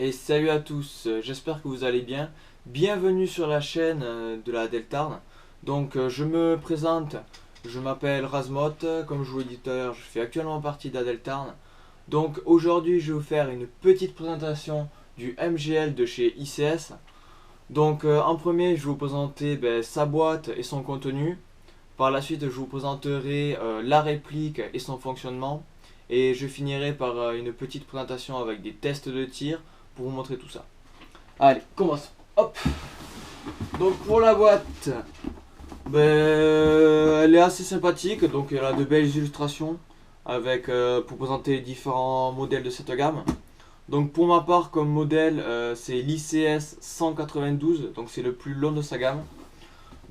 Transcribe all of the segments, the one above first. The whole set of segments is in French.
Et salut à tous, j'espère que vous allez bien. Bienvenue sur la chaîne de la Deltarne. Je me présente, je m'appelle Razmot, comme je vous l'ai dit tout à l'heure, je fais actuellement partie de la Deltarne. Donc aujourd'hui je vais vous faire une petite présentation du MGL de chez ICS. En premier je vais vous présenter sa boîte et son contenu. Par la suite je vous présenterai la réplique et son fonctionnement. Et je finirai par une petite présentation avec des tests de tir pour vous montrer tout ça. Allez, commence. Hop. Donc pour la boîte, elle est assez sympathique. Donc elle a de belles illustrations avec pour présenter les différents modèles de cette gamme. Donc pour ma part, comme modèle, c'est l'ICS 192. Donc c'est le plus long de sa gamme.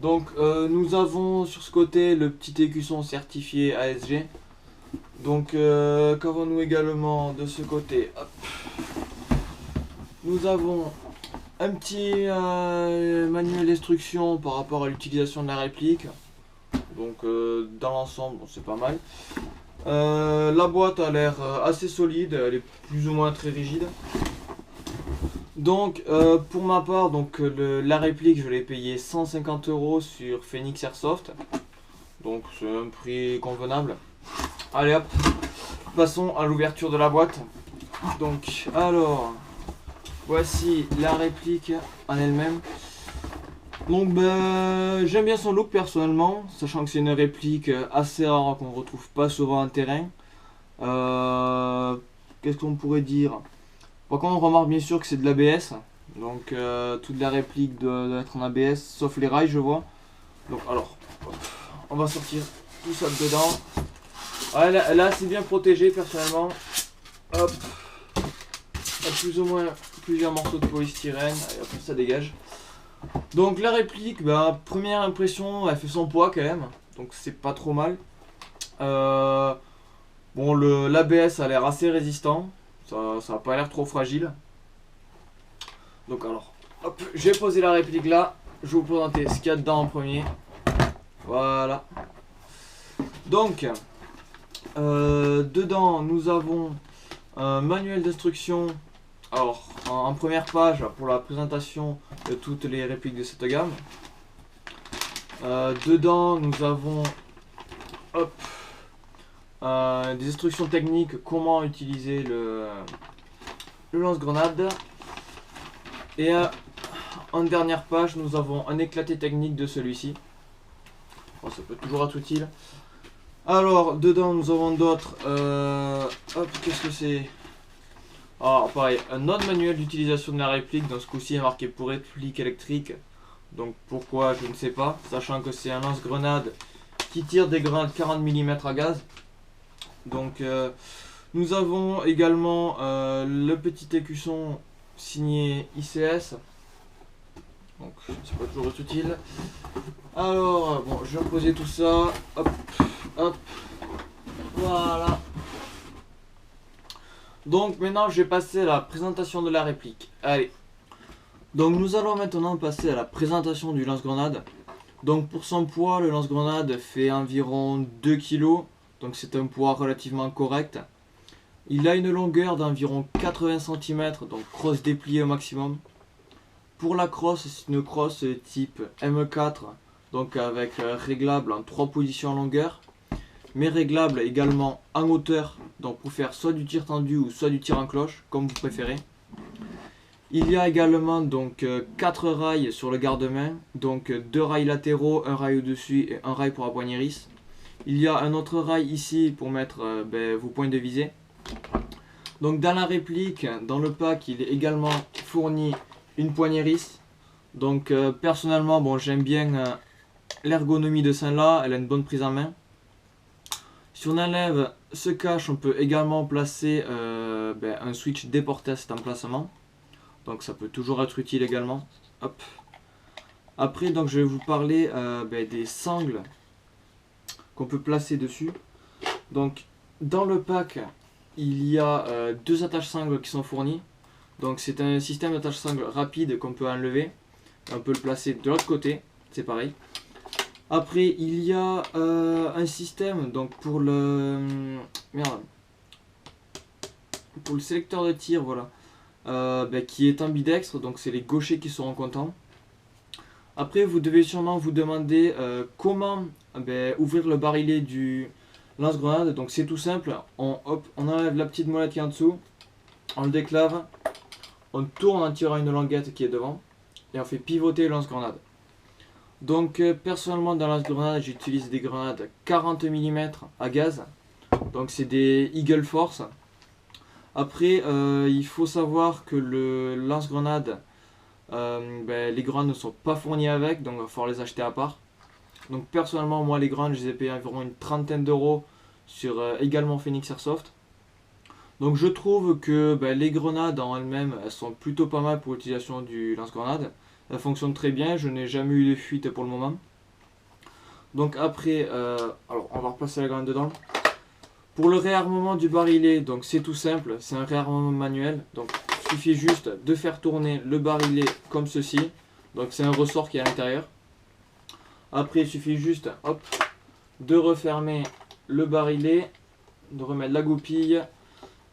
Nous avons sur ce côté le petit écusson certifié ASG. Qu'avons-nous également de ce côté? Hop. Nous avons un petit manuel d'instruction par rapport à l'utilisation de la réplique. Dans l'ensemble, c'est pas mal. La boîte a l'air assez solide, elle est plus ou moins très rigide. Pour ma part, la réplique, je l'ai payé 150 € sur Phoenix Airsoft. Donc c'est un prix convenable. Allez hop, passons à l'ouverture de la boîte. Voici la réplique en elle-même. J'aime bien son look personnellement, sachant que c'est une réplique assez rare qu'on retrouve pas souvent en terrain. Qu'est-ce qu'on pourrait dire? Par contre, on remarque bien sûr que c'est de l'ABS. Toute la réplique doit être en ABS, sauf les rails, je vois. On va sortir tout ça de dedans. Ouais, là c'est bien protégé personnellement. Hop. Il y a plus ou moins plusieurs morceaux de polystyrène. Allez, hop, ça dégage. Donc la réplique, première impression, elle fait son poids quand même. Donc c'est pas trop mal. L'ABS a l'air assez résistant. Ça a pas l'air trop fragile. Hop, j'ai posé la réplique là. Je vais vous présenter ce qu'il y a dedans en premier. Voilà. Dedans, nous avons un manuel d'instruction. Alors, en première page, pour la présentation de toutes les répliques de cette gamme. Dedans, nous avons des instructions techniques, comment utiliser le lance-grenade. Et en dernière page, nous avons un éclaté technique de celui-ci. Bon, ça peut toujours être utile. Alors, dedans, nous avons d'autres. Qu'est-ce que c'est? Alors, pareil, un autre manuel d'utilisation de la réplique. Dans ce coup-ci, il est marqué pour réplique électrique. Donc, pourquoi, je ne sais pas. Sachant que c'est un lance-grenade qui tire des grenades 40 mm à gaz. Nous avons également le petit écusson signé ICS. Donc, c'est pas toujours utile. Alors, je vais reposer tout ça. Hop, hop. Voilà. Donc maintenant je vais passer à la présentation de la réplique. Allez. Nous allons maintenant passer à la présentation du lance-grenade. Pour son poids, le lance-grenade fait environ 2 kg. Donc c'est un poids relativement correct. Il a une longueur d'environ 80 cm, donc crosse dépliée au maximum. Pour la crosse, c'est une crosse type M4, donc avec réglable en 3 positions en longueur, mais réglable également en hauteur, donc pour faire soit du tir tendu ou soit du tir en cloche, comme vous préférez. Il y a également 4 rails sur le garde-main, 2 rails latéraux, un rail au-dessus et un rail pour la poignée RIS. Il y a un autre rail ici pour mettre vos points de visée. Dans la réplique, dans le pack, il est également fourni une poignée RIS. Personnellement, j'aime bien l'ergonomie de celle-là, elle a une bonne prise en main. Si on enlève ce cache, on peut également placer un switch déporté à cet emplacement. Donc ça peut toujours être utile également. Hop. Après, je vais vous parler des sangles qu'on peut placer dessus. Dans le pack, il y a 2 attaches sangles qui sont fournies. C'est un système d'attache sangle rapide qu'on peut enlever. On peut le placer de l'autre côté, c'est pareil. Après, il y a un système pour le sélecteur de tir, voilà. qui est ambidextre, donc c'est les gauchers qui seront contents. Après, vous devez sûrement vous demander comment ouvrir le barillet du lance-grenade. Donc c'est tout simple, on enlève la petite molette qui est en dessous, on le déclave, on tourne en tirant une languette qui est devant, et on fait pivoter le lance-grenade. Donc personnellement dans le lance-grenade, j'utilise des grenades 40 mm à gaz, donc c'est des Eagle Force. Après, il faut savoir que le lance-grenade, les grenades ne sont pas fournies avec, donc il va falloir les acheter à part. Donc personnellement, moi les grenades, je les ai payées environ une trentaine d'euros sur également Phoenix Airsoft. Donc je trouve que les grenades en elles-mêmes, elles sont plutôt pas mal pour l'utilisation du lance-grenade. Elles fonctionnent très bien, je n'ai jamais eu de fuite pour le moment. Donc après, alors on va repasser la grenade dedans. Pour le réarmement du barillet, donc c'est tout simple, c'est un réarmement manuel. Donc il suffit juste de faire tourner le barillet comme ceci. Donc c'est un ressort qui est à l'intérieur. Après il suffit juste de refermer le barillet, de remettre la goupille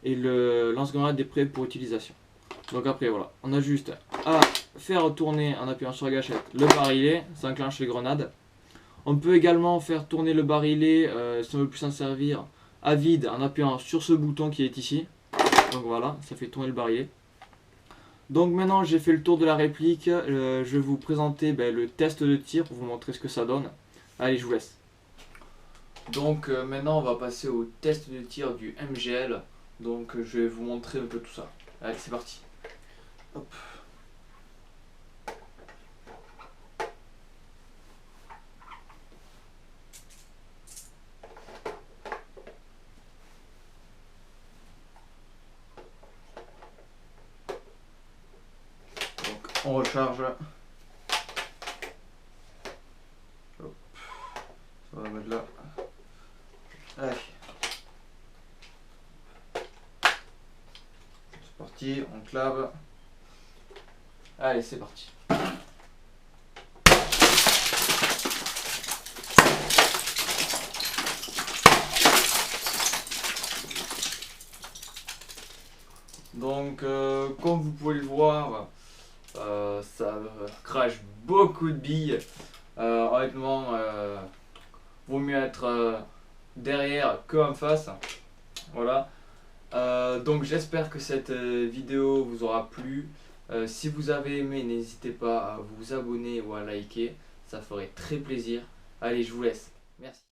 et le lance-grenade est prêt pour utilisation. Donc après voilà, on a juste à faire tourner en appuyant sur la gâchette le barillet, ça enclenche les grenades. On peut également faire tourner le barillet si on veut plus s'en servir à vide en appuyant sur ce bouton qui est ici. Donc voilà, ça fait tourner le barillet. Donc maintenant j'ai fait le tour de la réplique, je vais vous présenter le test de tir pour vous montrer ce que ça donne. Allez, je vous laisse. Donc maintenant on va passer au test de tir du MGL. Donc je vais vous montrer un peu tout ça. Allez, c'est parti. Hop. Donc on recharge. Hop. Ça va mettre là. Allez. C'est parti, on clave. Allez, c'est parti. Donc, comme vous pouvez le voir, ça crache beaucoup de billes. Honnêtement, vaut mieux être derrière qu'en face. Voilà. Donc j'espère que cette vidéo vous aura plu. Si vous avez aimé, n'hésitez pas à vous abonner ou à liker. Ça ferait très plaisir. Allez, je vous laisse. Merci.